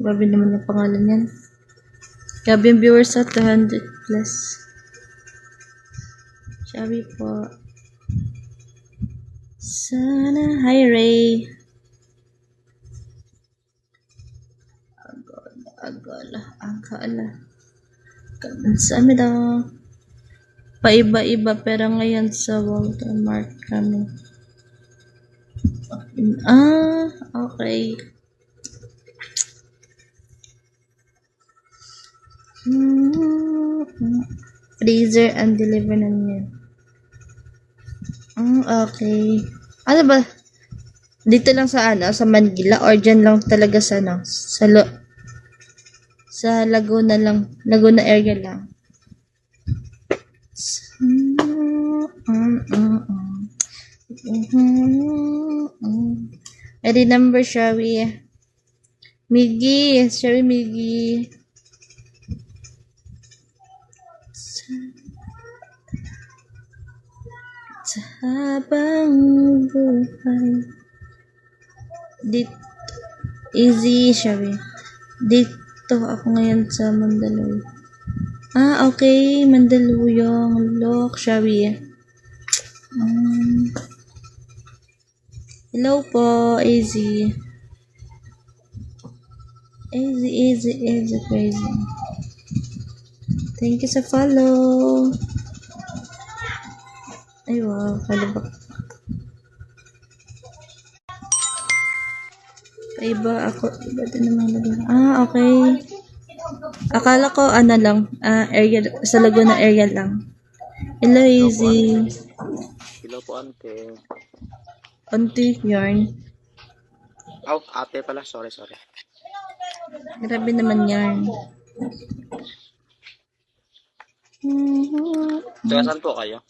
Grabe naman yung pangalan yan. Grabe yung viewers sa 200 plus. Sabi po. Sana. Hi, Ray. Agala. Saan daw? Paiba-iba pero ngayon sa watermark kami. Okay. Freezer and deliver na niya. Okay. Ano ba? Dito lang sa sa Manila or dyan lang talaga sa sa Laguna lang. Laguna area lang. I remember Sherry Miggy. Sa habang buhay. Dito. Easy, Sherry. Dito ako ngayon sa Mandaluyong. Okay. Mandaluyong. Look, Sherry. Hello po, Easy. Easy, crazy. Thank you sa follow. Ay, wow. Follow back. Iba ako. Iba din naman. Okay. Akala ko, lang. Area, sa Laguna area lang. Hello, Easy. Hello po, ante. Ante, yarn. Ate pala. Sorry. Grabe naman yarn. Saan po kayo?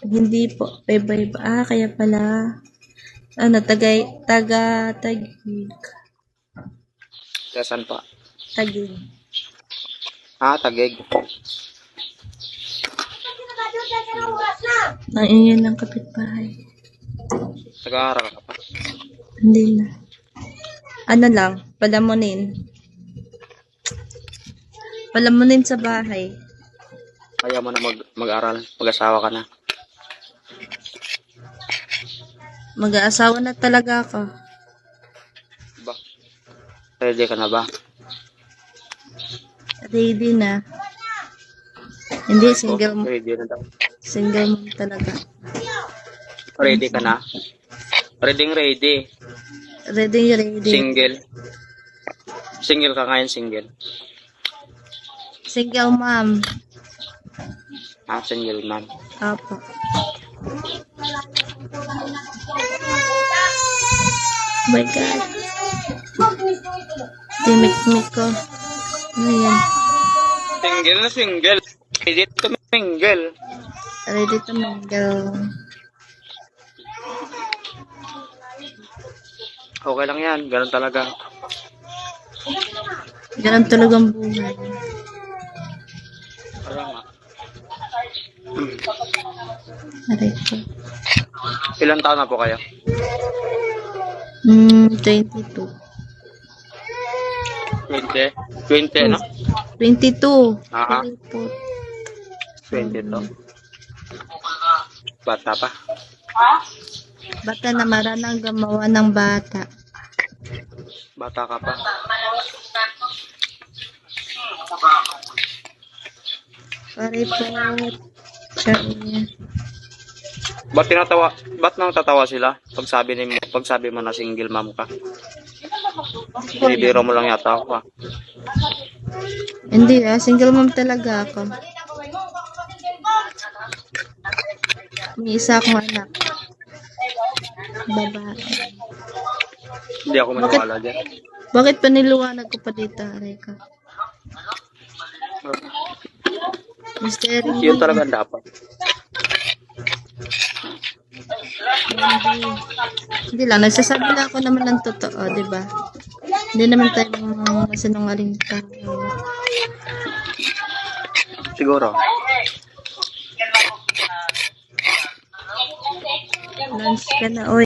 Hindi po. Iba. Kaya pala. Tagig. Saan po? Tagig. Tagig. Yun ang kapitbahay. Nag-aaral ka pa? Hindi na. Lang. Palamunin sa bahay. Kaya mo na mag-aral. Mag-asawa ka na. Mag-aasawa na talaga ako. Ba? Ready ka na ba? Ready na. Hindi, single mo. Ready na daw. Single mo talaga. Ready ka na? Ready. Ready. Single ka ngayon, single. Single mom. Single mom. Apo. Oh my God. Timik-mik ko. Ano yan? Single. Ready to mingle. Ready to mingle. Okay lang yan. Ganun talaga. Ganun talagang buhay. Kaya nga. Aray ko. Ilan taon na po kayo? 22. 20, no? 22. 22. Bata pa? Bata na maranang gumawa ng bata. Bata ka pa? Sorry po. Sorry. Ba't nang tatawa sila pag sabi mo na single mom ka? Binibiro mo lang yata ako. Hindi single mom talaga ako. May isa akong anak. Babae. Hindi ako maniwala dyan. Bakit paniliwanag ko pa dito, Reka? Mystery. Yun talaga dapat. Hindi lang, nagsasabi lang ako naman ng totoo, di ba? Hindi naman tayo sinungaling ka. Siguro. Lunch ka na, oy.